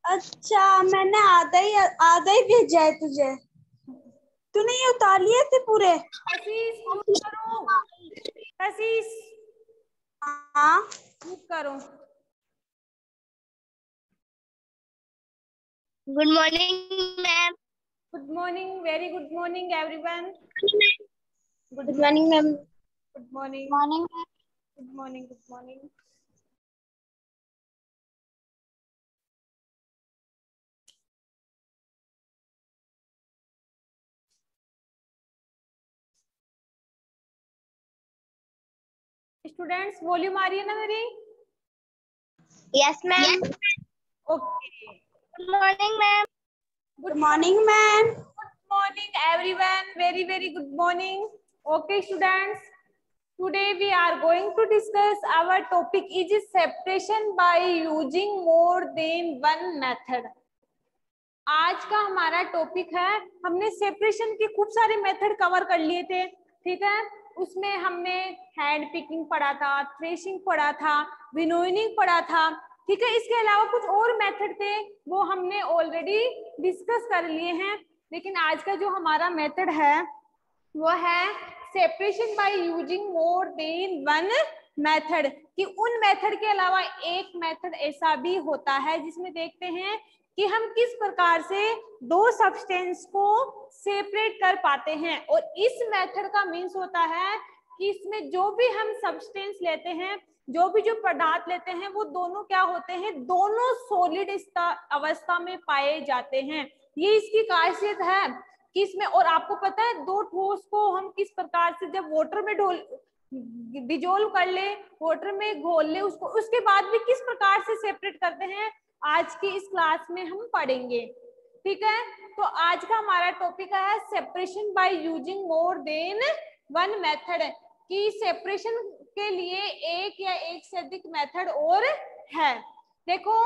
अच्छा, मैंने आधा ही भेजा है तुझे। तूने ये उतार लिए थे पूरे? कशिश मूव करो, कशिश हाँ, मूव करो। Good morning ma'am. Good morning, very good morning everyone. Good morning ma'am. Good morning, morning. Good morning, good morning. Students, volume आ रही है ना मेरी? Yes ma'am. Okay, good morning ma'am. Good morning ma'am. Good morning everyone, very very good morning. Okay students, today we are going to discuss our topic is separation by using more than one method. आज का हमारा topic है, हमने separation के खूब सारे method cover कर लिए थे, ठीक है। उसमें हमने हैंड पिकिंग पढ़ा था, थ्रेशिंग पढ़ा था, विनोइंग पढ़ा था, ठीक है। इसके अलावा कुछ और मेथड थे वो हमने ऑलरेडी डिस्कस कर लिए हैं। लेकिन आज का जो हमारा मेथड है वो है separation by using more than one method, कि उन मेथड के अलावा एक मेथड ऐसा भी होता है जिसमें देखते हैं कि हम किस प्रकार से दो सब्सटेंस को सेपरेट कर पाते हैं। और इस मेथड का मीन्स होता है कि इसमें जो भी हम सब्सटेंस लेते हैं, जो भी जो पदार्थ लेते हैं, वो दोनों क्या होते हैं, दोनों सॉलिड अवस्था में पाए जाते हैं। ये इसकी खासियत है कि इसमें, और आपको पता है दो ठोस को हम किस प्रकार से जब वाटर में डिजोल्व कर ले, वाटर में घोल ले उसको, उसके बाद भी किस प्रकार से सेपरेट करते हैं, आज की इस क्लास में हम पढ़ेंगे, ठीक है। तो आज का हमारा टॉपिक है separation by using more than one method, कि सेपरेशन के लिए एक या एक से अधिक मेथड और है। देखो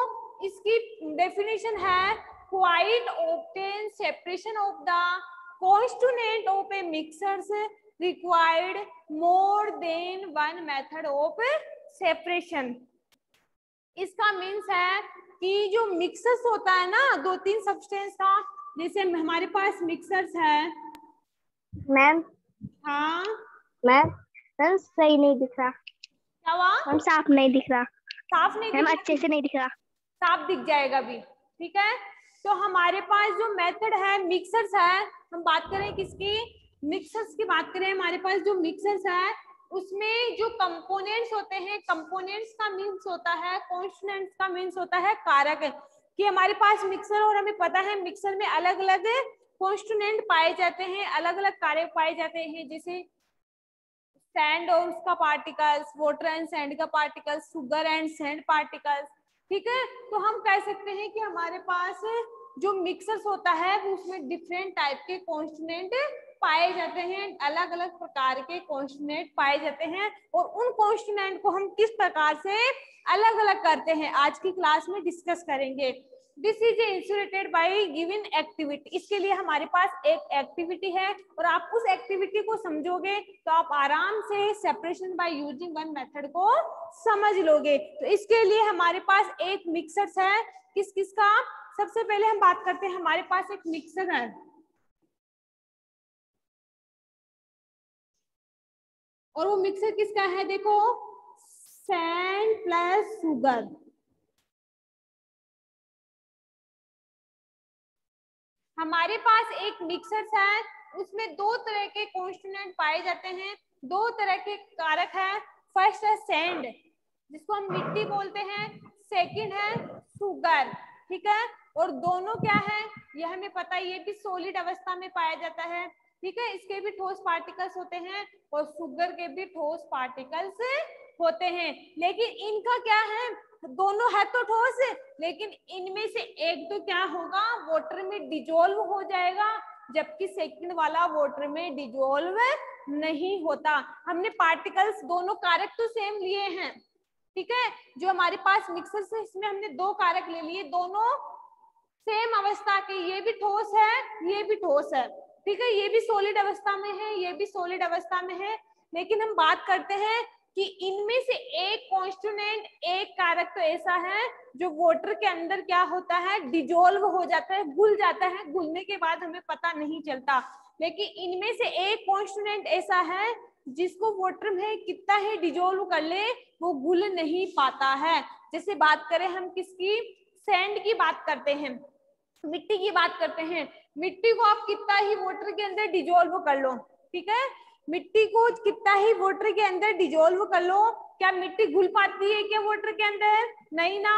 इसकी डेफिनेशन है, quite obtain separation of the constituent of a mixtures required more than one method of separation। इसका मीन्स है कि जो मिक्सर्स होता है ना, दो तीन सब्सटेंस का, जैसे हमारे पास मिक्सर्स है। मैम। हाँ मैम, मैम सही नहीं दिख रहा। क्या हुआ? मैम साफ नहीं दिख रहा। साफ नहीं मैम दिख अच्छे से नहीं दिख रहा। साफ दिख जाएगा भी, ठीक है। तो हमारे पास जो मेथड है मिक्सर्स है, हम बात करें किसकी, मिक्सर्स की बात करें। हमारे पास जो मिक्सर्स है उसमें जो कंपोनेंट्स होते हैं, कंपोनेंट्स का मीन्स होता है, कॉन्स्टिट्यूएंट्स का मीन्स होता है कारक, कि हमारे पास मिक्सर, और हमें पता है मिक्सर में अलग अलग कॉन्स्टिट्यूएंट पाए जाते हैं, अलग अलग कारक पाए जाते हैं, जैसे सैंड और उसका पार्टिकल्स, वाटर एंड सैंड का particles, sugar and sand particles, ठीक है। तो हम कह सकते हैं कि हमारे पास जो मिक्सर्स होता है वो उसमें डिफरेंट टाइप के कॉन्स्टिट्यूएंट पाए जाते हैं, अलग अलग प्रकार के कॉन्स्टिट्यूएंट पाए जाते हैं, और उन कॉन्स्टिट्यूएंट को हम किस प्रकार से अलग अलग करते हैं आज की क्लास में डिस्कस करेंगे। This is illustrated by given activity. इसके लिए हमारे पास एक एक्टिविटी है, और आप उस एक्टिविटी को समझोगे तो आप आराम से separation by using one method को समझ लोगे। तो इसके लिए हमारे पास एक मिक्सर है, किस किस का, सबसे पहले हम बात करते हैं, हमारे पास एक मिक्सर है, और वो मिक्सर किसका है, देखो सैंड प्लस शुगर। हमारे पास एक मिक्सर है, उसमें दो तरह के कॉन्स्टिट्यूएंट पाए जाते हैं, दो तरह के कारक है। फर्स्ट है सैंड, जिसको हम मिट्टी बोलते हैं, सेकंड है शुगर, ठीक है। और दोनों क्या है ये हमें पता है, ये भी सॉलिड अवस्था में पाया जाता है, ठीक है। इसके भी ठोस पार्टिकल्स होते हैं और शुगर के भी ठोस पार्टिकल्स होते हैं, लेकिन इनका क्या है, दोनों है तो ठोस, लेकिन इनमें से एक तो क्या होगा, वाटर में डिजोल्व हो जाएगा, जबकि सेकंड वाला वाटर में डिजोल्व नहीं होता। हमने पार्टिकल्स दोनों कारक तो सेम लिए हैं, ठीक है। जो हमारे पास मिक्सर से इसमें हमने दो कारक ले लिए, दोनों सेम अवस्था के, ये भी ठोस है ये भी ठोस है, ठीक है। ये भी सॉलिड अवस्था में है ये भी सॉलिड अवस्था में है, लेकिन हम बात करते हैं कि इनमें से एक कॉन्स्टिट्यूएंट, एक कारक तो ऐसा है जो वाटर के अंदर क्या होता है, डिजोल्व हो जाता है, घुल जाता है, घुलने के बाद हमें पता नहीं चलता। लेकिन इनमें से एक कॉन्स्टिट्यूएंट ऐसा है जिसको वाटर में कितना ही डिजोल्व कर ले वो घुल नहीं पाता है। जैसे बात करें हम किसकी, सैंड की बात करते हैं, मिट्टी की बात करते हैं। मिट्टी को आप कितना ही वाटर के अंदर डिजोल्व कर लो, ठीक है, मिट्टी को कितना ही वाटर के अंदर डिजोल्व कर लो, क्या मिट्टी घुल पाती है क्या वाटर के अंदर? नहीं ना,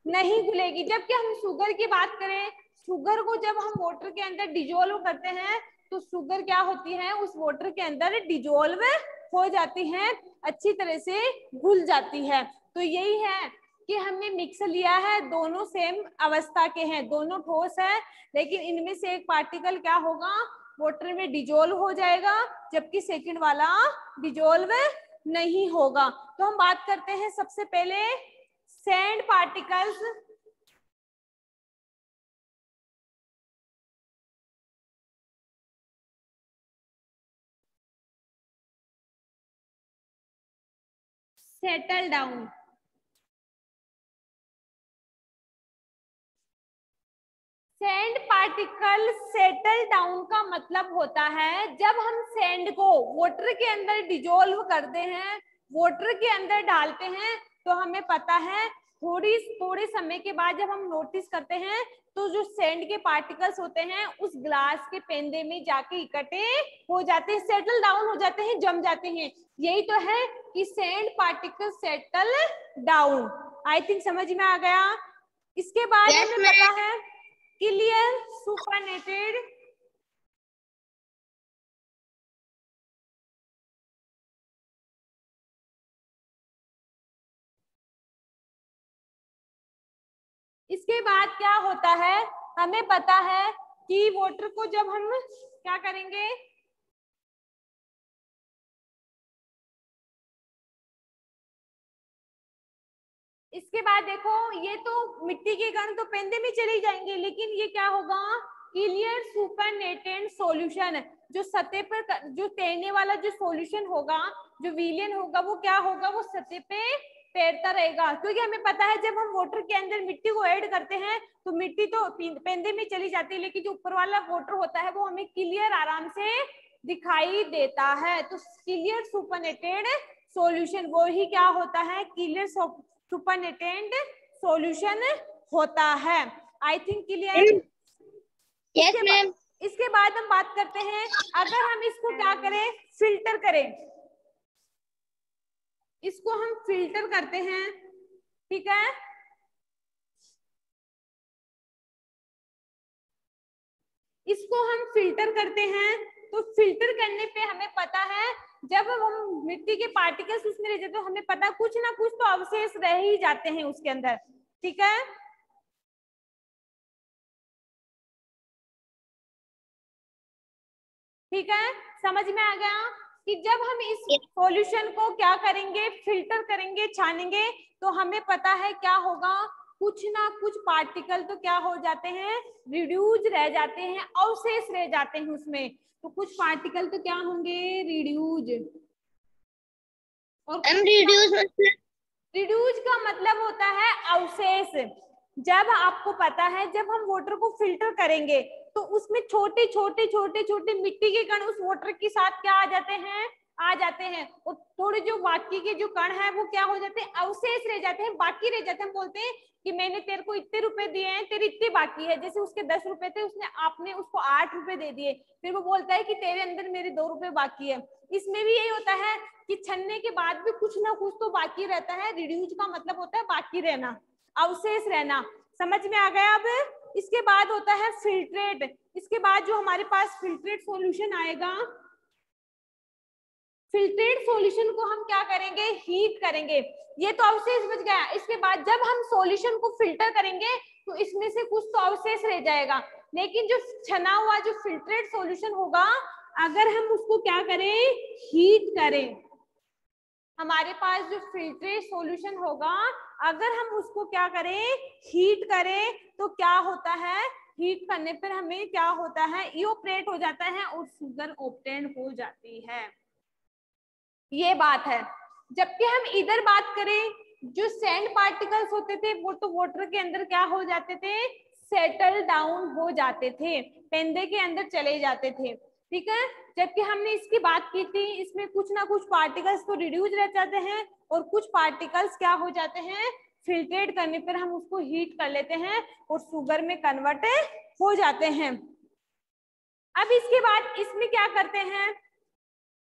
नहीं घुलेगी। जबकि हम शुगर की बात करें, शुगर को जब हम वाटर के अंदर डिजोल्व करते हैं तो शुगर क्या होती है, उस वाटर के अंदर डिजोल्व हो जाती है, अच्छी तरह से घुल जाती है। तो यही है कि हमने मिक्स लिया है, दोनों सेम अवस्था के हैं, दोनों ठोस है, लेकिन इनमें से एक पार्टिकल क्या होगा, वाटर में डिजोल्व हो जाएगा, जबकि सेकंड वाला डिजोल्व नहीं होगा। तो हम बात करते हैं सबसे पहले sand particles. Settle down, sand particle settle down का मतलब होता है जब हम सैंड को वाटर के अंदर डिजोल्व करते हैं, वाटर के अंदर डालते हैं, तो हमें पता है थोड़े समय के बाद जब हम नोटिस करते हैं तो जो सैंड के पार्टिकल्स होते हैं उस ग्लास के पेंदे में जाके इकट्ठे हो जाते हैं, सेटल डाउन हो जाते हैं, जम जाते हैं। यही तो है कि sand particle settle down. I think समझ में आ गया। इसके बाद हमें पता है क्लियर सुपरनेटेड, इसके बाद क्या होता है, हमें पता है कि वाटर को जब हम क्या करेंगे, इसके बाद देखो ये तो मिट्टी के कण तो पेंदे में चले जाएंगे, लेकिन ये क्या होगा, क्लियर सुपरनेटेड सॉल्यूशन, जो सतह पर जो तैरने वाला जो सॉल्यूशन होगा, जो विलियन होगा, वो क्या होगा, वो सतह पे तैरता रहेगा। क्योंकि हमें पता है जब हम वाटर के अंदर मिट्टी को ऐड करते हैं तो मिट्टी तो पेंदे में चली जाती है, लेकिन जो ऊपर वाला वाटर होता है वो हमें क्लियर आराम से दिखाई देता है। तो क्लियर सुपरनेटेड सॉल्यूशन वो ही क्या होता है, क्लियर सुपरनेटेड सॉल्यूशन होता है। I think clear. Yes ma'am. इसके बाद हम बात करते हैं, अगर हम इसको क्या करें, फिल्टर करें, इसको हम फिल्टर करते हैं, ठीक है, इसको हम फिल्टर करते हैं, तो फिल्टर करने पे हमें पता है जब हम मिट्टी के पार्टिकल्स उसमें रह जाते हैं, हमें पता कुछ ना कुछ तो अवशेष रह ही जाते हैं उसके अंदर, ठीक है। ठीक है, समझ में आ गया कि जब हम इस सॉल्यूशन को क्या करेंगे, फिल्टर करेंगे, छानेंगे, तो हमें पता है क्या होगा, कुछ ना कुछ पार्टिकल तो क्या हो जाते हैं, रिड्यूज रह जाते हैं, अवशेष रह जाते हैं उसमें। तो कुछ पार्टिकल तो क्या होंगे, रिड्यूज। और रिड्यूज का मतलब होता है अवशेष। जब आपको पता है जब हम वाटर को फिल्टर करेंगे तो उसमें छोटे छोटे मिट्टी के कण उस वाटर के साथ क्या आ जाते हैं, और थोड़े जो बाकी के जो कण है वो क्या हो जाते हैं, अवशेष रह जाते हैं, बाकी रह जाते हैं। बोलते हैं कि मैंने तेरे को इतने रुपए दिए हैं, तेरे इतने बाकी है, जैसे उसके 10 रुपए थे, आपने उसको 8 रुपए दे दिए, फिर वो बोलता है कि तेरे अंदर मेरे 2 रुपए बाकी है। इसमें भी यही होता है कि छन्ने के बाद भी कुछ ना कुछ तो बाकी रहता है। रिड्यूज का मतलब होता है बाकी रहना, अवशेष रहना। समझ में आ गया। अब इसके बाद होता है फिल्ट्रेट। इसके बाद जो हमारे पास फिल्ट्रेट सॉल्यूशन आएगा, फिल्ट्रेट सॉल्यूशन को हम क्या करेंगे, हीट करेंगे। ये तो अवशेष बच गया। इसके बाद जब हम सॉल्यूशन को फिल्टर करेंगे तो इसमें से कुछ तो अवशेष रह जाएगा, लेकिन जो छना हुआ जो फिल्ट्रेट सॉल्यूशन होगा, अगर हम उसको क्या करें, हीट करें, हमारे पास जो फिल्ट्रेट सॉल्यूशन होगा अगर हम उसको क्या करें, हीट करें, तो क्या होता है, हीट करने पर हमें क्या होता है, इवोपरेट हो जाता है और शुगर ऑब्टेन हो जाती है। ये बात है। जबकि हम इधर बात करें, जो सैंड पार्टिकल्स होते थे वो तो वाटर के अंदर क्या हो जाते थे, सेटल डाउन हो जाते थे, पेंदे के अंदर चले जाते थे, ठीक है। जबकि हमने इसकी बात की थी, इसमें कुछ ना कुछ पार्टिकल्स तो रिड्यूस रह जाते हैं और कुछ पार्टिकल्स क्या हो जाते हैं, फिल्ट्रेट करने पर हम उसको हीट कर लेते हैं और शुगर में कन्वर्ट हो जाते हैं। अब इसके बाद इसमें क्या करते हैं,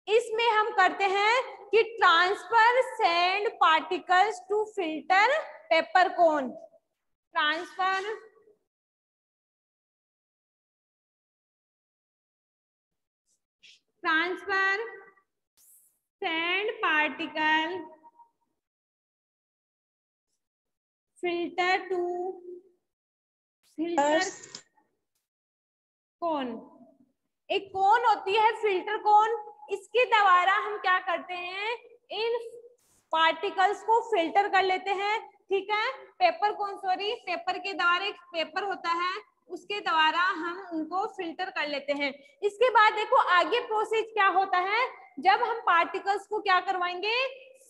इसमें हम करते हैं कि transfer sand particles to filter paper cone, transfer sand particle filter to filter cone. एक कोन होती है फिल्टर कोन, इसके द्वारा हम क्या करते हैं, इन पार्टिकल्स को फिल्टर कर लेते हैं, ठीक है। पेपर कोन, सॉरी, पेपर के द्वारा, एक पेपर होता है उसके द्वारा हम उनको फिल्टर कर लेते हैं। इसके बाद देखो आगे प्रोसेस क्या होता है, जब हम पार्टिकल्स को क्या करवाएंगे,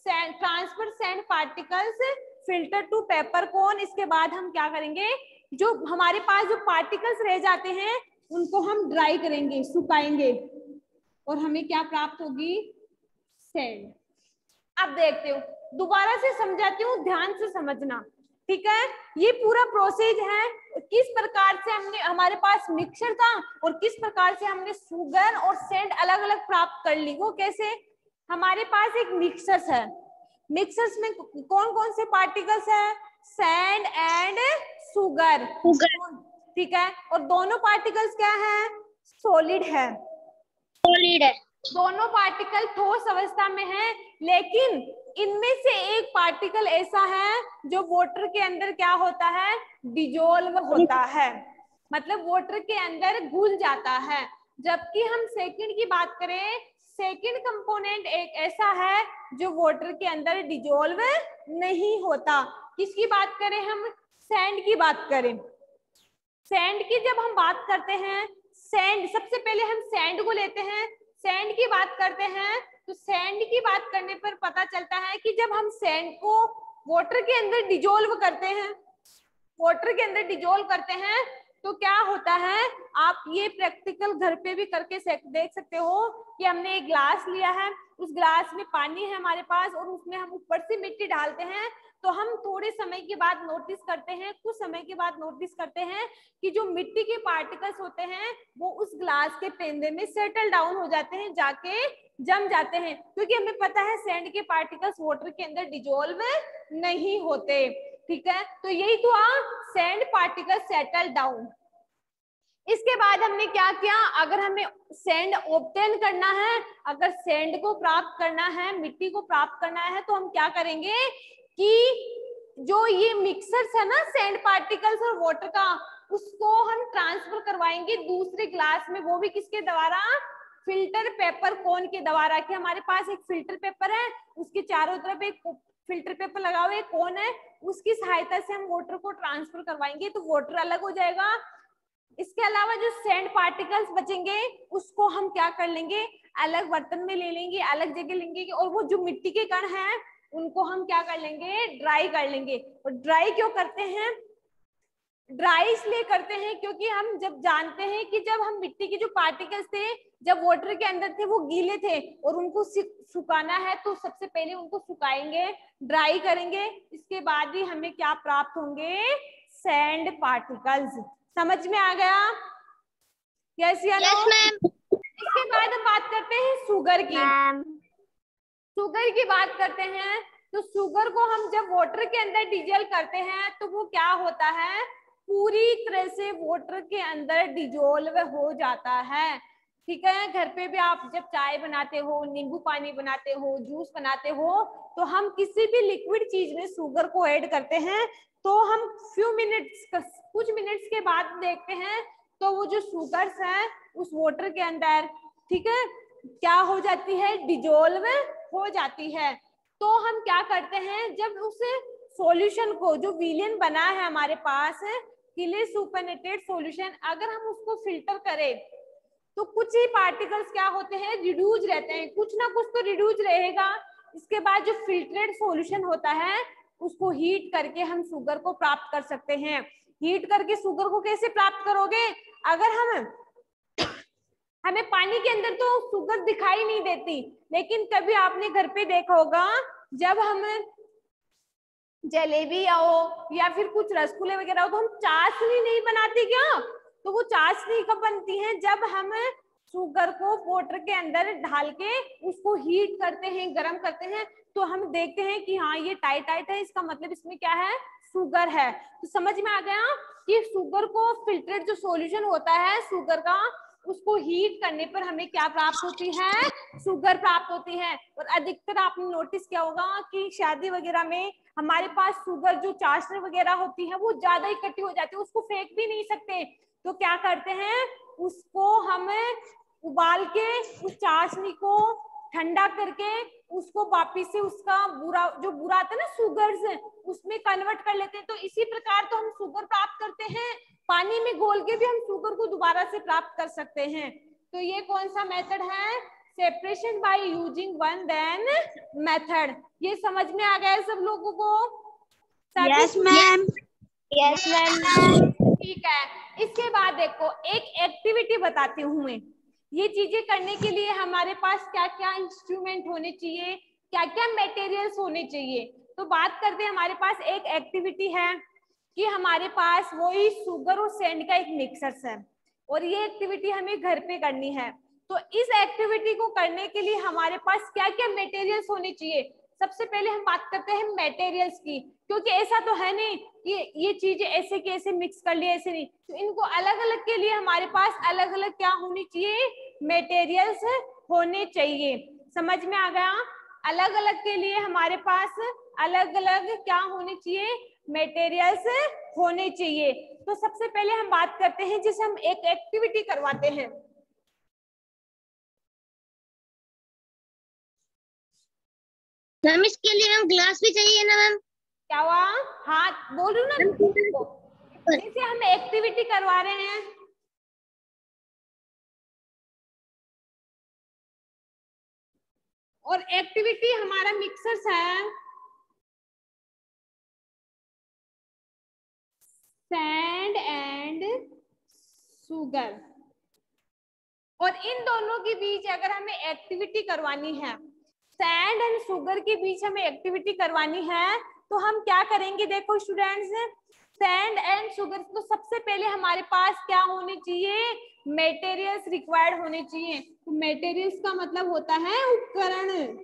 transfer sand particles filter to paper cone. इसके बाद हम क्या करेंगे, जो हमारे पास जो पार्टिकल्स रह जाते हैं उनको हम ड्राई करेंगे, सुखाएंगे और हमें क्या प्राप्त होगी, सैंड। अब देखते हो, दोबारा से समझाती हूँ, ध्यान से समझना, ठीक है। ये पूरा प्रोसेस है, किस प्रकार से हमने, हमारे पास मिक्सचर था और किस प्रकार से हमने शुगर और सैंड अलग अलग प्राप्त कर ली। वो कैसे, हमारे पास एक मिक्सचर है, मिक्सचर्स में कौन कौन से पार्टिकल्स है, सैंड एंड शुगर, ठीक है। और दोनों पार्टिकल्स क्या है, सॉलिड है, दोनों पार्टिकल ठोस अवस्था में है, लेकिन इनमें से एक पार्टिकल ऐसा है जो वाटर के अंदर क्या होता है, डिजोल्व होता है, मतलब वाटर के अंदर घुल जाता है। जबकि हम सेकंड की बात करें, सेकंड कंपोनेंट एक ऐसा है जो वाटर के अंदर डिजोल्व नहीं होता। किसकी बात करें हम, सैंड की बात करें। सैंड की जब हम बात करते हैं, सैंड, सबसे पहले हम सैंड को लेते हैं, सैंड की बात करते हैं, तो सैंड की बात करने पर पता चलता है कि जब हम सैंड को वाटर के अंदर डिजोल्व करते हैं, वाटर के अंदर डिजोल्व करते हैं तो क्या होता है, आप ये प्रैक्टिकल घर पे भी करके देख सकते हो कि हमने एक ग्लास लिया है, उस ग्लास में पानी है हमारे पास और उसमें हम ऊपर से मिट्टी डालते हैं, तो हम थोड़े समय के बाद नोटिस करते हैं, कुछ समय के बाद नोटिस करते हैं कि जो मिट्टी के पार्टिकल्स होते हैं वो उस ग्लास के पेंदे में सेटल डाउन हो जाते हैं, जाके जम जाते हैं, क्योंकि हमें पता है सैंड के पार्टिकल्स वाटर के अंदर डिजोल्व नहीं होते, ठीक है। तो यही तो सैंड पार्टिकल सेटल डाउन। इसके बाद हमने क्या किया, अगर हमें सैंड ऑब्टेन करना है, अगर सैंड को प्राप्त करना है, मिट्टी को प्राप्त करना है, तो हम क्या करेंगे कि जो ये मिक्सर्स है ना सैंड पार्टिकल्स और वाटर का, उसको हम ट्रांसफर करवाएंगे दूसरे ग्लास में, वो भी किसके द्वारा, फिल्टर पेपर कोन के द्वारा। कि हमारे पास एक फिल्टर पेपर है, उसके चारों तरफ एक फिल्टर पेपर लगा हुआ है, कोन है, उसकी सहायता से हम वाटर को ट्रांसफर करवाएंगे तो वाटर अलग हो जाएगा। इसके अलावा जो सैंड पार्टिकल्स बचेंगे उसको हम क्या कर लेंगे, अलग बर्तन में ले लेंगे, अलग जगह लेंगे, और वो जो मिट्टी के कण हैं उनको हम क्या कर लेंगे, ड्राई कर लेंगे। और ड्राई क्यों करते हैं, ड्राई इसलिए करते हैं क्योंकि हम जब जानते हैं कि जब हम मिट्टी के जो पार्टिकल्स थे जब वाटर के अंदर थे वो गीले थे और उनको सुखाना है, तो सबसे पहले उनको सुखाएंगे, ड्राई करेंगे, इसके बाद ही हमें क्या प्राप्त होंगे, सैंड पार्टिकल्स। समझ में आ गया, यस या नो? इसके बाद हम बात करते हैं शुगर की। शुगर की बात करते हैं तो शुगर को हम जब वाटर के अंदर डिजोल्व करते हैं तो वो क्या होता है, पूरी तरह से वाटर के अंदर डिजोल्व हो जाता है, ठीक है। घर पे भी आप जब चाय बनाते हो, नींबू पानी बनाते हो, जूस बनाते हो, तो हम किसी भी लिक्विड चीज में शुगर को ऐड करते हैं, तो हम कुछ मिनट्स के बाद देखते हैं तो वो जो शुगर्स है उस वाटर के अंदर, ठीक है, क्या हो जाती है, डिजोल्व हो जाती है। तो हम क्या करते हैं, जब उस सॉल्यूशन को, जो विलेन बना है हमारे पास, किले सुपरनेटेड सॉल्यूशन, अगर हम उसको फिल्टर करें तो कुछ ही पार्टिकल्स क्या होते हैं, रिड्यूज रहते हैं, कुछ ना कुछ तो रिड्यूज रहेगा, इसके बाद जो फिल्ट्रेट सॉल्यूशन होता है उसको हीट करके हम शुगर को प्राप्त कर सकते हैं। हीट करके शुगर को कैसे प्राप्त करोगे? अगर हमें पानी के अंदर तो शुगर दिखाई नहीं देती, लेकिन कभी आपने घर पे देखा होगा जब हम जलेबी हो या फिर कुछ रसगुल्ले वगैरह हो तो हम चाशनी नहीं बनाते क्या? तो वो चाशनी कब बनती है? जब हम शुगर को वाटर के अंदर ढाल के उसको हीट करते हैं, गर्म करते हैं, तो हम देखते हैं कि हाँ ये टाइट टाइट है, इसका मतलब इसमें क्या है? शुगर है। तो समझ में आ गया कि शुगर को फिल्ट्रेट जो सॉल्यूशन होता है शुगर का, उसको हीट करने पर हमें क्या प्राप्त होती है? शुगर प्राप्त होती है। और अधिकतर आपने नोटिस किया होगा कि शादी वगैरह में हमारे पास शुगर जो चाशनी वगैरह होती है वो ज्यादा इकट्ठी हो जाती है, उसको फेंक भी नहीं सकते, तो क्या करते हैं? उसको हम उबाल के उस चाशनी को ठंडा करके उसको वापिस से उसका बुरा आता है ना शुगर से, उसमें कन्वर्ट कर लेते हैं। तो इसी प्रकार तो हम शुगर प्राप्त करते हैं, पानी में घोल के भी हम शुगर को दोबारा से प्राप्त कर सकते हैं। तो ये कौन सा मेथड है? Separation by using one then method. ये समझ में आ गया सब लोगों को? Yes ma'am. Yes ma'am. ठीक है। इसके बाद देखो एक एक्टिविटी बताती हूँ मैं। ये चीजें करने के लिए हमारे पास क्या क्या इंस्ट्रूमेंट होने चाहिए, क्या क्या मटेरियल्स होने चाहिए। तो बात करते हैं, हमारे पास एक एक्टिविटी है कि हमारे पास वही शुगर और सैंड का एक मिक्सर है और ये एक्टिविटी हमें घर पे करनी है। तो इस एक्टिविटी को करने के लिए हमारे पास क्या क्या मटेरियल्स होने चाहिए? सबसे पहले हम बात करते हैं मटेरियल्स की, क्योंकि ऐसा तो है नहीं कि ये चीजें ऐसे के ऐसे मिक्स कर लिए, ऐसे नहीं। तो इनको अलग अलग के लिए हमारे पास अलग अलग क्या होनी चाहिए? मटेरियल्स होने चाहिए। समझ में आ गया? अलग अलग के लिए हमारे पास अलग अलग क्या होने चाहिए? मटेरियल्स होने चाहिए। तो सबसे पहले हम बात करते हैं जिसे हम एक एक्टिविटी करवाते हैं। मैम इसके लिए मैम ग्लास भी चाहिए ना मैम? क्या हुआ? हाँ बोल रही हूँ ना, जैसे हम एक्टिविटी करवा रहे हैं और एक्टिविटी हमारा मिक्सर्स है सैंड एंड शुगर, और इन दोनों के बीच अगर हमें एक्टिविटी करवानी है, सैंड एंड शुगर के बीच हमें एक्टिविटी करवानी है, तो हम क्या करेंगे? देखो स्टूडेंट्स, सैंड एंड शुगर, तो सबसे पहले हमारे पास क्या होने चाहिए? मटेरियल्स रिक्वायर्ड होने चाहिए। तो मटेरियल्स का मतलब होता है उपकरण।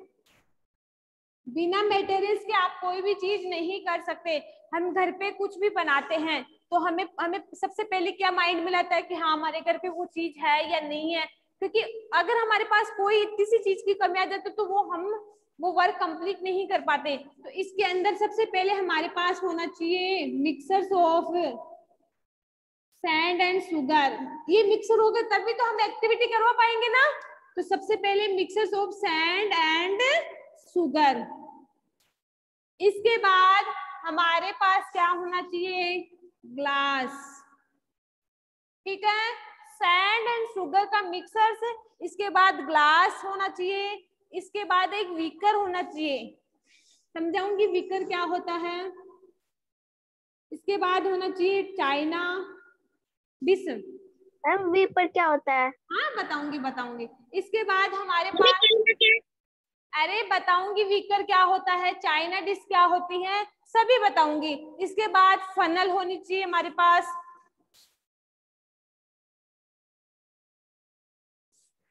बिना मटेरियल्स के आप कोई भी चीज नहीं कर सकते। हम घर पे कुछ भी बनाते हैं तो हमें सबसे पहले क्या माइंड में आता है कि हाँ हमारे घर पे वो चीज है या नहीं है, क्योंकि अगर हमारे पास कोई किसी चीज की कमी आ जाती तो वो वर्क कंप्लीट नहीं कर पाते। तो इसके अंदर सबसे पहले हमारे पास होना चाहिए mixers of sand and sugar. ये मिक्सर होगा तभी तो हम एक्टिविटी करवा पाएंगे ना। तो सबसे पहले mixers of sand and sugar. इसके बाद हमारे पास क्या होना चाहिए? ग्लास। ठीक है, सैंड एंड शुगर का मिक्सर्स, इसके बाद ग्लास होना चाहिए, इसके बाद एक बीकर होना चाहिए। समझाऊंगी बीकर क्या होता है। इसके बाद होना चाहिए चाइना डिश। मैम वीपर क्या होता है? हाँ बताऊंगी। इसके बाद हमारे पास, अरे बताऊंगी बीकर क्या होता है, चाइना डिश क्या होती है, सभी बताऊंगी। इसके बाद फनल होनी चाहिए हमारे पास,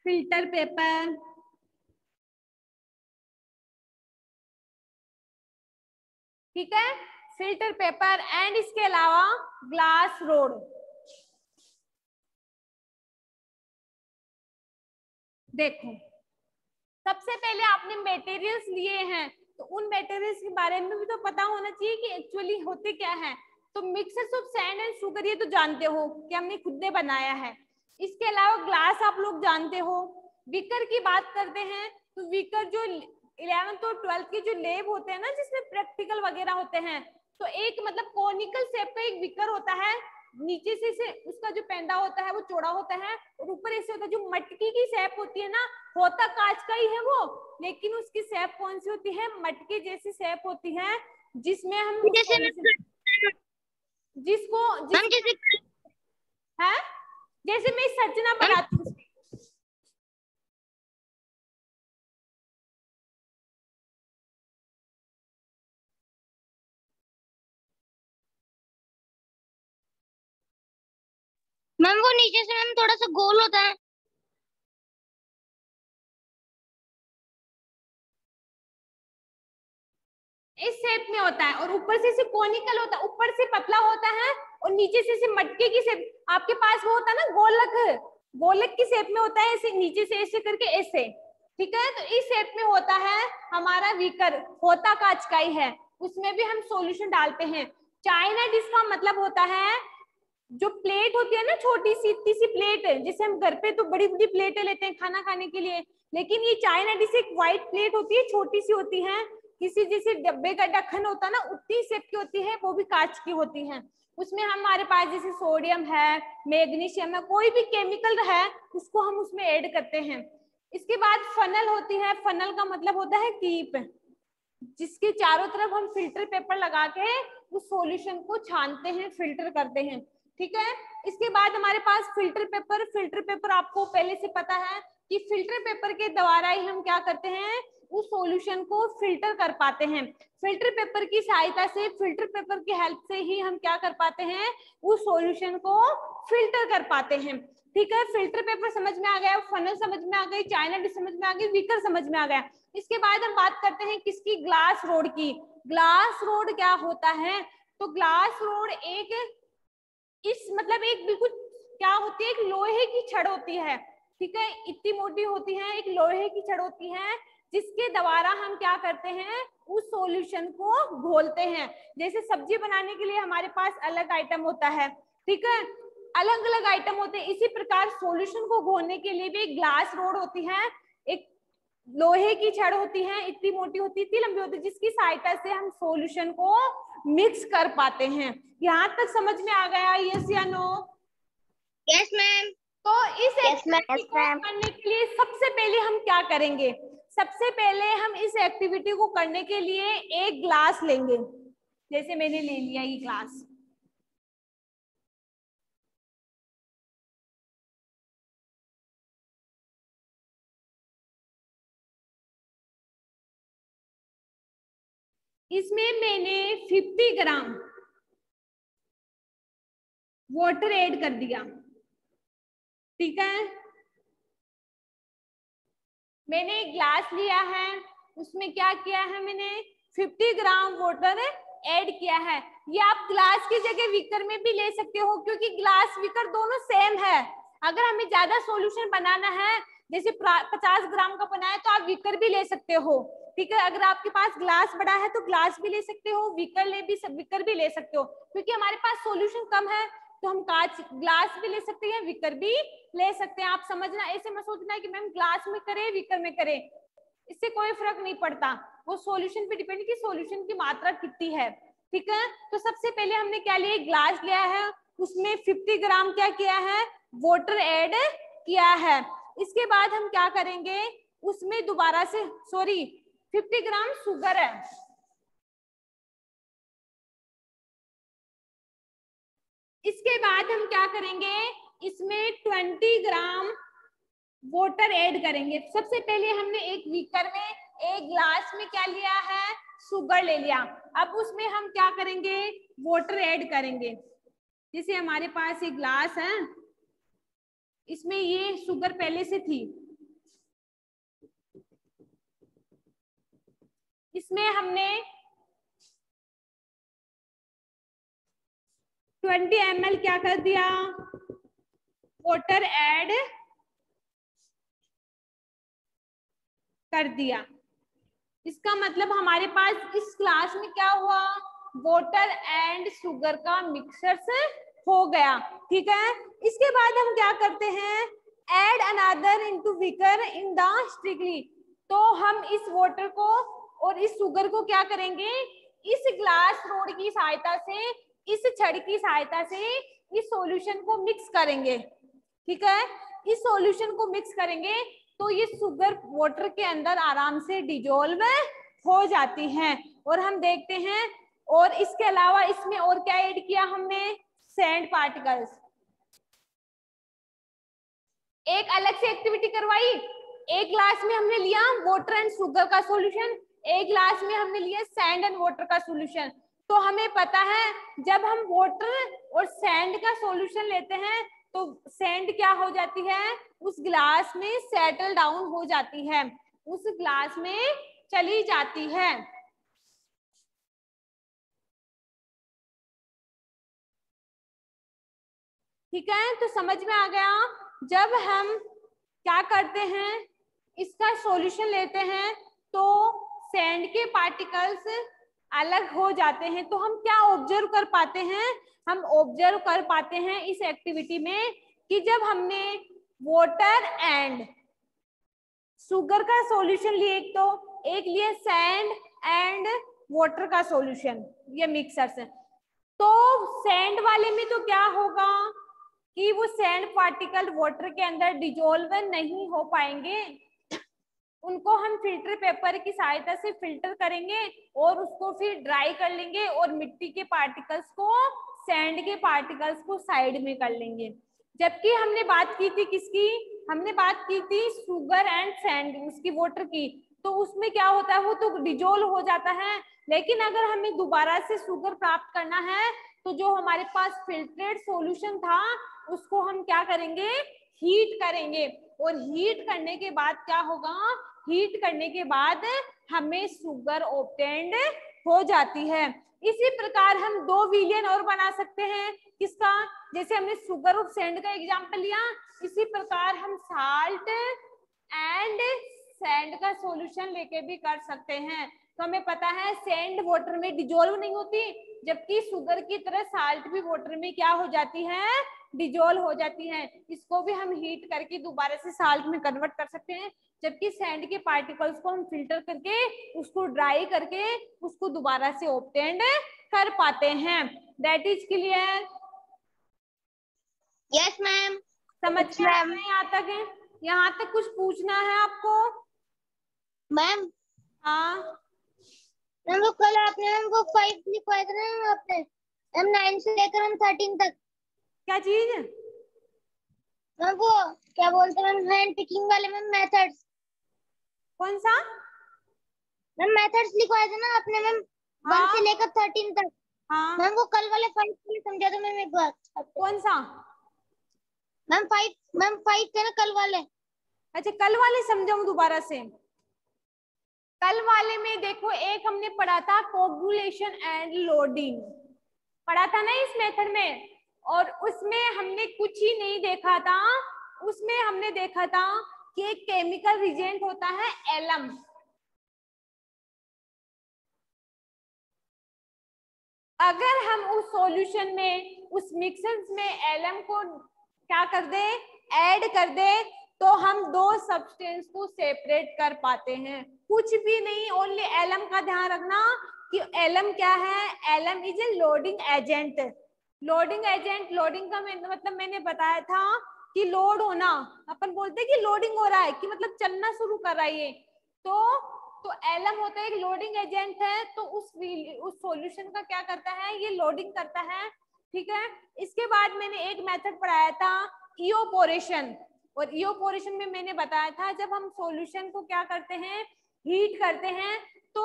फिल्टर पेपर, ठीक है, फिल्टर पेपर एंड इसके अलावा ग्लास रोड। देखो सबसे पहले आपने मटेरियल्स लिए हैं तो उन मटेरियल्स के बारे में भी तो पता होना चाहिए कि एक्चुअली होते क्या है। तो mixers of sand and sugar ये तो जानते हो कि हमने खुद ने बनाया है। इसके अलावा ग्लास आप लोग जानते हो। बीकर की बात करते हैं तो बीकर जो 11th और 12th के जो लैब होते हैं ना जिसमें प्रैक्टिकल वगैरह होते हैं, तो एक मतलब कोनिकल शेप का एक बीकर होता है नीचे से उसका जो पेंदा होता है वो चौड़ा होता है और ऊपर ऐसे होता है। जो मटकी की शेप होती है ना, होता कांच का ही है वो, लेकिन उसकी शेप कौन सी होती है? मटके जैसी शेप होती है, जिसमें हम जिसको है, जैसे मैं संरचना बनाती हूँ। मैम वो नीचे से मैम थोड़ा सा गोल होता है। इस शेप में होता है और ऊपर से कोनिकल होता है, ऊपर से पतला होता है और नीचे से मटके की शेप। आपके पास वो होता है ना गोलक, गोलक की शेप में होता है, ऐसे नीचे से ऐसे करके ऐसे, ठीक है। तो इस शेप में होता है हमारा बीकर, होता कांच का ही है, उसमें भी हम सॉल्यूशन डालते हैं। चाइना डिश का मतलब होता है जो प्लेट होती है ना, छोटी सी इतनी सी प्लेट है, जैसे हम घर पे तो बड़ी बड़ी प्लेटें लेते हैं खाना खाने के लिए, लेकिन ये चाइना डिश एक व्हाइट प्लेट होती है, छोटी सी होती है, किसी जैसे डब्बे का ढक्कन होता है ना उतनी शेप की होती है, वो भी कांच की होती है। उसमें हमारे पास जैसे सोडियम है, मैग्नीशियम है, कोई भी केमिकल है उसको हम उसमें ऐड करते हैं। इसके बाद फनल होती है, फनल का मतलब होता है कीप, जिसके चारों तरफ हम फिल्टर पेपर लगा के उस सॉल्यूशन को छानते हैं, फिल्टर करते हैं, ठीक है। इसके बाद हमारे pass filter paper, filter paper आपको पहले से पता है कि फिल्टर पेपर के द्वारा ही हम क्या करते हैं, उस सॉल्यूशन को फिल्टर कर पाते हैं। फिल्टर पेपर की सहायता से, फिल्टर पेपर की हेल्प से ही हम क्या कर पाते हैं, उस सॉल्यूशन को फिल्टर कर पाते हैं, ठीक है। फिल्टर पेपर समझ में आ गया, फनल समझ में आ गई, चाइना डिश समझ में आ गई, बीकर समझ में आ गया। इसके बाद हम बात करते हैं किसकी, ग्लास रोड की। ग्लास रोड क्या होता है, तो ग्लास रोड एक मतलब एक बिल्कुल क्या होती है, एक लोहे की छड़ होती है, ठीक है, इतनी मोटी होती है, एक लोहे की छड़ होती है, जिसके द्वारा हम क्या करते हैं, उस सॉल्यूशन को घोलते हैं। जैसे सब्जी बनाने के लिए हमारे पास अलग आइटम होता है, ठीक है, अलग अलग आइटम होते हैं, इसी प्रकार सॉल्यूशन को घोलने के लिए भी एक ग्लास रोड होती है, एक लोहे की छड़ होती है, इतनी मोटी होती है, इतनी लंबी होती है, जिसकी सहायता से हम सॉल्यूशन को मिक्स कर पाते हैं। यहाँ तक समझ में आ गया, यस या नो? Yes ma'am. तो इस एक्टिविटी को करने के लिए सबसे पहले हम क्या करेंगे, सबसे पहले हम इस एक्टिविटी को करने के लिए एक ग्लास लेंगे, जैसे मैंने ले लिया ये ग्लास, इसमें मैंने 50 ग्राम वाटर ऐड कर दिया, ठीक है। मैंने एक ग्लास लिया है, उसमें क्या किया है, मैंने 50 ग्राम वाटर ऐड किया है। ये आप ग्लास की जगह बीकर में भी ले सकते हो, क्योंकि ग्लास बीकर दोनों सेम है। अगर हमें ज्यादा सॉल्यूशन बनाना है, जैसे 50 ग्राम का बनाया, तो आप बीकर भी ले सकते हो, ठीक है। अगर आपके पास ग्लास बड़ा है तो ग्लास भी ले सकते हो, बीकर भी ले सकते हो, क्योंकि हमारे पास सॉल्यूशन कम है तो हम कांच ग्लास भी ले सकते हैं, बीकर भी ले सकते हैं। आप समझना, ऐसे मत सोचना है कि मैम ग्लास में करें बीकर में करें, इससे कोई फर्क नहीं पड़ता, वो सॉल्यूशन पे डिपेंड कि सॉल्यूशन की मात्रा कितनी है, ठीक है। तो सबसे पहले हमने क्या लिया, ग्लास लिया है, उसमें 50 ग्राम क्या किया है, वाटर ऐड किया है। इसके बाद हम क्या करेंगे, उसमें दोबारा से 50 ग्राम शुगर है, इसके बाद हम क्या करेंगे, इसमें 20 ग्राम वाटर ऐड करेंगे। सबसे पहले हमने एक बीकर में, एक ग्लास में क्या लिया है, शुगर ले लिया। अब उसमें हम क्या करेंगे, वाटर ऐड करेंगे। जैसे हमारे पास एक ग्लास है, इसमें ये शुगर पहले से थी, इसमें हमने 20 ml क्या कर दिया, वाटर ऐड कर दिया। इसका मतलब हमारे पास इस क्लास में क्या हुआ, वाटर एंड शुगर का मिक्सचर हो गया, ठीक है। इसके बाद हम क्या करते हैं, add another into beaker in the strictly. तो हम इस वाटर को और इस शुगर को क्या करेंगे, इस ग्लास रोड की सहायता से, इस छड़ की सहायता से इस सॉल्यूशन को मिक्स करेंगे, ठीक है, इस सॉल्यूशन को मिक्स करेंगे तो ये शुगर वाटर के अंदर आराम से डिजोल्व हो जाती हैं। और हम देखते हैं, और इसके अलावा इसमें और क्या ऐड किया हमने, सैंड पार्टिकल्स। एक अलग से एक्टिविटी करवाई, एक ग्लास में हमने लिया वाटर एंड शुगर का सॉल्यूशन, एक ग्लास में हमने लिया सैंड एंड वाटर का सॉल्यूशन। तो हमें पता है जब हम वाटर और सैंड का सॉल्यूशन लेते हैं तो सैंड क्या हो जाती है, उस ग्लास में सेटल डाउन हो जाती है, उस ग्लास में चली जाती है। ठीक है, तो समझ में आ गया। जब हम क्या करते हैं, इसका सॉल्यूशन लेते हैं तो सैंड के पार्टिकल्स अलग हो जाते हैं। तो हम क्या ऑब्जर्व कर पाते हैं, हम ऑब्जर्व कर पाते हैं इस एक्टिविटी में कि जब हमने वाटर एंड शुगर का सॉल्यूशन लिए, एक लिए सैंड एंड वाटर का सॉल्यूशन, ये मिक्सर से, तो सैंड वाले में तो क्या होगा कि वो सैंड पार्टिकल वाटर के अंदर डिजोल्व नहीं हो पाएंगे, उनको हम फिल्टर पेपर की सहायता से फिल्टर करेंगे और उसको फिर ड्राई कर लेंगे और मिट्टी के पार्टिकल्स को, सैंड के पार्टिकल्स को साइड में कर लेंगे। जबकि हमने बात की थी किसकी, हमने बात की थी शुगर एंड सैंड, उसकी वाटर की, तो उसमें क्या होता है, वो तो डिजोल्व हो जाता है। लेकिन अगर हमें दोबारा से शुगर प्राप्त करना है तो जो हमारे पास फिल्ट्रेट सॉल्यूशन था उसको हम क्या करेंगे, हीट करेंगे, और हीट करने के बाद क्या होगा, हीट करने के बाद हमें शुगर ऑब्टेन्ड हो जाती है। इसी प्रकार हम दो विलियन और बना सकते हैं, किसका, जैसे हमने शुगर और सैंड का एग्जांपल लिया, इसी प्रकार हम साल्ट एंड सैंड का सॉल्यूशन लेके भी कर सकते हैं। तो हमें पता है सैंड वाटर में डिजोल्व नहीं होती, जबकि शुगर की तरह साल्ट भी वाटर में क्या हो जाती है, डिजोल्व हो जाती है। इसको भी हम हीट करके दोबारा से साल्ट में कन्वर्ट कर सकते हैं, जबकि सैंड के पार्टिकल्स को हम फिल्टर करके उसको ड्राई करके उसको दोबारा से ऑब्टेन्ड कर पाते हैं। That is clear? Yes ma'am. समझ में आ रहा है यहाँ तक है? यहाँ तक कुछ पूछना है आपको? मैम हाँ मैम वो कल आपने मैम वो 5 लिखवाए थे ना आपने, मैम 9 से लेकर हम 13 तक। क्या चीज? मैम वो क्या बोलते हैं मैम, हैंड पिकिंग वाले मैम मेथड्स। कौन सा? मैम मेथड्स लिखवाए थे ना आपने मैम, 1 से लेकर 13 तक। हाँ मैम वो कल वाले 5 के समझा दो मैम एक बार। कौन सा? मैम 5 थे ना कल वाले। अच्छा कल वाले समझाऊं दोबारा से? कल वाले में देखो, एक हमने पढ़ा था कोगुलेशन एंड लोडिंग, पढ़ा था ना इस मेथड में, और उसमें हमने कुछ ही नहीं देखा था, उसमें हमने देखा था कि एक केमिकल रिजेंट होता है एलम, अगर हम उस सॉल्यूशन में, उस मिक्सर में एलम को क्या कर दे, ऐड कर दे, तो हम दो सब्सटेंस को सेपरेट कर पाते हैं। कुछ भी नहीं, ओनली एलम का ध्यान रखना कि एलम क्या है, alum is a loading agent. Loading agent, loading का मतलब मैंने बताया था कि लोड होना, अपन बोलते हैं कि लोडिंग हो रहा है, कि मतलब चलना शुरू कर रहा है ये, तो एलम होता है एक लोडिंग एजेंट है, तो उस सॉल्यूशन का क्या करता है, ये लोडिंग करता है। ठीक है, इसके बाद मैंने एक मेथड पढ़ाया था इयोपोरेशन, और इयोपोरेशन में मैंने बताया था जब हम सॉल्यूशन को क्या करते हैं, हीट करते हैं, तो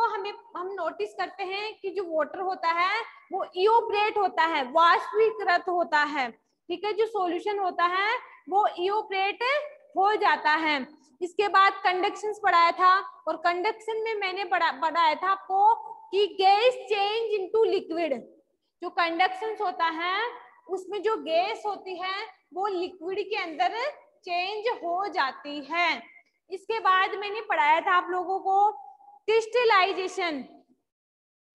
हम नोटिस करते हैं कि जो वाटर होता है वो इयोपरेट होता है, वाष्पीकृत होता है। ठीक है, जो सॉल्यूशन होता है वो इयोपरेट हो जाता है। इसके बाद कंडक्शंस पढ़ाया था, और कंडक्शन में मैंने पढ़ाया था आपको कि गैस चेंज इनटू लिक्विड, जो कंडक्शंस होता है उसमें जो गैस होती है वो लिक्विड के अंदर चेंज हो जाती है। इसके बाद मैंने पढ़ाया था आप लोगों को क्रिस्टलाइजेशन।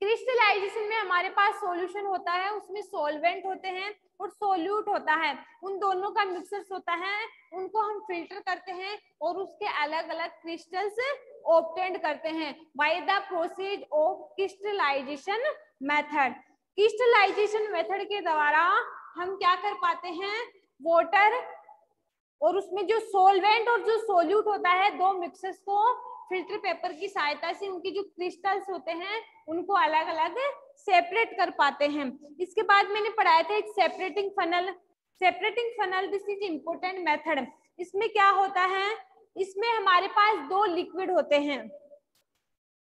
क्रिस्टलाइजेशन में हमारे पास सॉल्यूशन होता है, उसमें सॉल्वेंट होते हैं और सोल्यूट होता है, उन दोनों का मिक्सचर होता है, उनको हम फिल्टर करते हैं और उसके अलग अलग क्रिस्टल्स ऑब्टेन करते हैं by the process of crystallisation method. Crystallisation method के द्वारा हम क्या कर पाते हैं, वाटर और उसमें जो सोलवेंट और जो सोल्यूट होता है, दो मिक्सर्स को फिल्टर पेपर की सहायता से उनकी जो क्रिस्टल्स होते हैं उनको अलग अलग सेपरेट कर पाते हैं। इसके बाद मैंने पढ़ाया था एक separating funnel. Separating funnel this is important method. इसमें क्या होता है, इसमें हमारे पास दो लिक्विड होते हैं।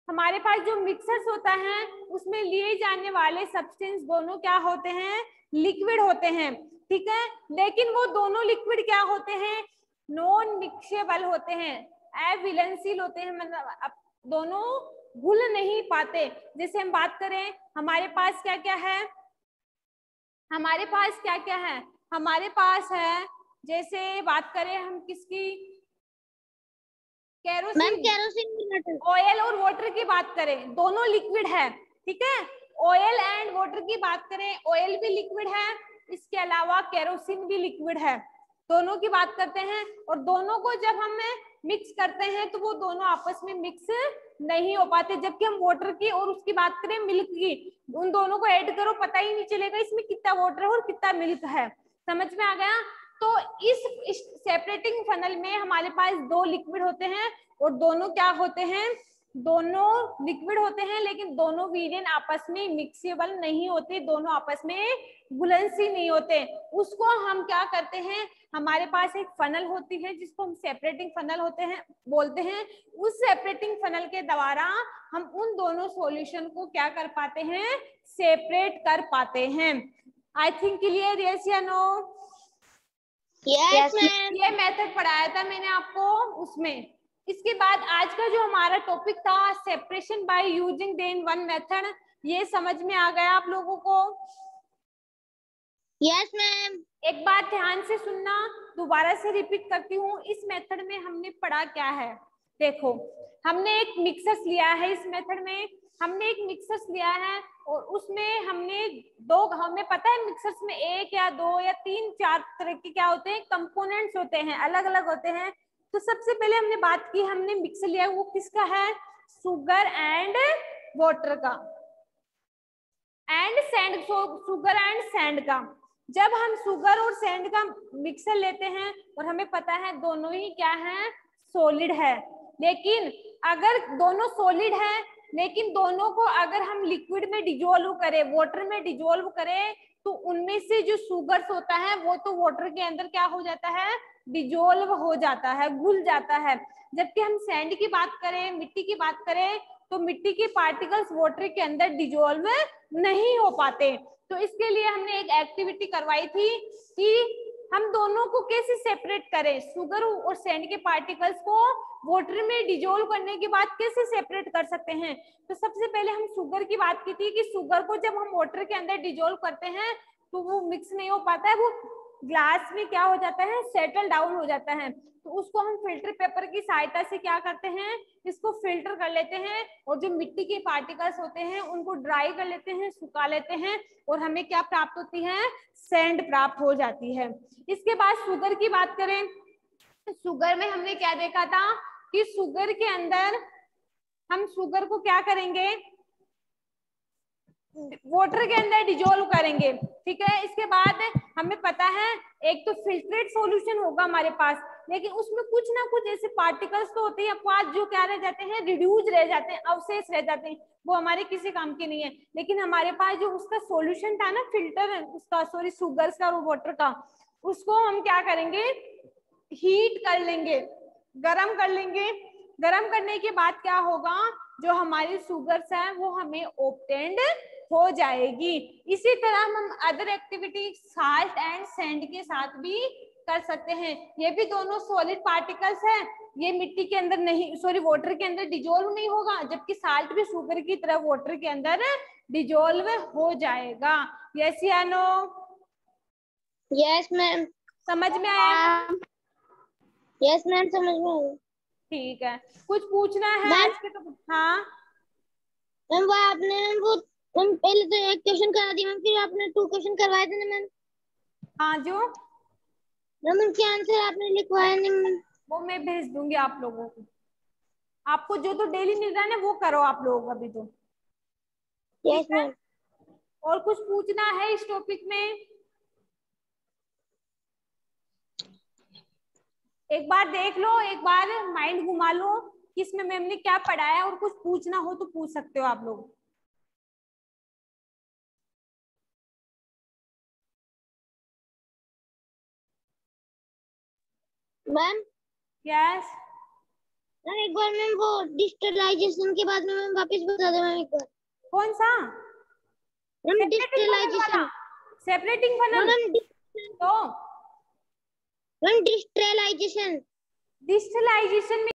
हमारे पास जो मिक्सर्स होता है उसमें लिए जाने वाले सब्सटेंस दोनों क्या होते हैं, लिक्विड होते हैं, ठीक है। लेकिन वो दोनों लिक्विड क्या होते हैं, नॉन मिक्सेबल होते हैं, अविलनशील होते हैं, मतलब दोनों घुल नहीं पाते। जैसे हम बात करें, हमारे पास क्या क्या है, हमारे पास क्या क्या है, हमारे पास है, जैसे बात करें हम किसकी, मैम केरोसिन, ऑयल और वाटर की बात करें, दोनों लिक्विड है, ठीक है। ऑयल एंड वाटर की बात करें, ऑयल भी लिक्विड है, इसके अलावा केरोसिन भी लिक्विड है, दोनों की बात करते हैं। और दोनों को जब हम मिक्स करते हैं तो वो दोनों आपस में मिक्स नहीं हो पाते। जबकि हम वाटर की और उसकी बात करें मिल्क की, उन दोनों को ऐड करो पता ही नहीं चलेगा इसमें कितना वाटर है और कितना मिल्क है। समझ में आ गया। तो इस सेपरेटिंग फनल में हमारे पास दो लिक्विड होते हैं और दोनों क्या होते हैं, दोनों लिक्विड होते हैं, लेकिन दोनों वीरियन आपस में मिक्सेबल नहीं होते, दोनों आपस में घुलनशील नहीं होते। उसको हम क्या करते हैं, हमारे पास एक फनल होती है जिसको हम सेपरेटिंग फनल होते हैं बोलते हैं। उस सेपरेटिंग फनल के द्वारा हम उन दोनों सॉल्यूशन को क्या कर पाते हैं, सेपरेट कर पाते हैं। आई थिंक क्लियर, यस या नो? Yes ma'am. ये मेथड पढ़ाया था मैंने आपको उसमें। इसके बाद आज का जो हमारा टॉपिक था separation by using then one method, ये समझ में आ गया आप लोगों को? Yes ma'am. एक बात ध्यान से सुनना, दोबारा से रिपीट करती हूँ। इस मेथड में हमने पढ़ा क्या है, देखो हमने एक मिक्सर्स लिया है, इस मेथड में हमने एक मिक्सर्स लिया है और उसमें हमने दो, हमें पता है मिक्सर्स में एक या दो या तीन चार तरह के क्या होते हैं, कंपोनेंट्स होते हैं, अलग अलग होते हैं। तो सबसे पहले हमने बात की, हमने मिक्सर लिया, वो किसका है, शुगर एंड वाटर का and sand, sugar and sand का। जब हम शुगर और सैंड का मिक्सर लेते हैं और हमें पता है दोनों ही क्या है, सॉलिड है, लेकिन अगर दोनों सॉलिड है लेकिन दोनों को अगर हम लिक्विड में डिजोल्व करें, वाटर में डिजोल्व करें, तो उनमें से जो शुगर्स होता है वो तो वाटर के अंदर क्या हो जाता है, डिजोल्व हो जाता है, घुल जाता है। जबकि हम सैंड की बात करें, मिट्टी की बात करें, तो मिट्टी के पार्टिकल्स वाटर के अंदर डिजोल्व नहीं हो पाते। तो इसके लिए हमने एक एक्टिविटी करवाई थी कि हम दोनों को कैसे सेपरेट करें, शुगर और सैंड के पार्टिकल्स को वाटर में डिजोल्व करने के बाद कैसे सेपरेट कर सकते हैं। तो सबसे पहले हम शुगर की बात की थी कि शुगर को जब हम वाटर के अंदर डिजोल्व करते हैं तो वो मिक्स नहीं हो पाता है, वो ग्लास में क्या हो जाता है, सेटल डाउन हो जाता है। तो उसको हम फिल्टर पेपर की सहायता से क्या करते हैं, इसको फिल्टर कर लेते हैं और जो मिट्टी के पार्टिकल्स होते हैं उनको ड्राई कर लेते हैं, सुखा लेते हैं और हमें क्या प्राप्त होती है, सैंड प्राप्त हो जाती है। इसके बाद शुगर की बात करें, शुगर में हमने क्या देखा था कि शुगर के अंदर हम शुगर को क्या करेंगे, वाटर के अंदर डिजोल्व करेंगे, ठीक है। इसके बाद हमें पता है एक तो फिल्ट्रेट सॉल्यूशन होगा हमारे पास, लेकिन उसमें कुछ ना कुछ ऐसे पार्टिकल्स तो होते हैं अपवाद जो क्या रह जाते हैं, रिड्यूज रह जाते हैं, अवशेष रह जाते हैं, वो हमारे किसी काम के नहीं है। लेकिन हमारे पास जो उसका सॉल्यूशन था ना, फिल्टर उसका, सॉरी शुगर का और वाटर का, उसको हम क्या करेंगे, हीट कर लेंगे, गरम कर लेंगे। गरम करने के बाद क्या होगा, जो हमारी शुगर्स है वो हमें ऑब्टेन्ड हो जाएगी। इसी तरह हम other activity salt and sand के साथ भी कर सकते हैं। ये भी दोनों सॉलिड पार्टिकल्स हैं, ये मिट्टी के अंदर नहीं, सॉरी वाटर के अंदर डिजोल्व नहीं होगा, जबकि साल्ट भी शुगर की तरह वाटर के अंदर डिजोल्व हो जाएगा। यस या नो? Yes ma'am. समझ में आया? यस मैम, समझ में आया। ठीक है, कुछ पूछना है आज के? तो हाँ मैम, वो आपने वो मैम पहले तो एक क्वेश्चन करा दिया मैम, फिर आपने 2 क्वेश्चन करवाए थे ना मैम। हाँ, जो मैम उनके आंसर आपने लिखवाया नहीं मैम। वो मैं भेज दूंगी आप लोगों को। आपको जो तो डेली मिल रहा है ना वो करो आप लोग अभी तो। Yes ma'am. और कुछ पूछना है इस टॉपिक में? एक बार देख लो, एक बार माइंड घुमा लो कि इसमें मैम ने क्या पढ़ाया, और कुछ पूछना हो तो पूछ सकते हो आप लोग। मैम यस मैम एक बार मैम वो डिजिटलाइजेशन के बाद में मैम वापस बता दो मैम एक बार। कौन सा? मैम सेपरेटिंग फनल वाला, डिजिटलाइजेशन। Separating funnel. तो मैम डिजिटलाइजेशन। डिजिटलाइजेशन में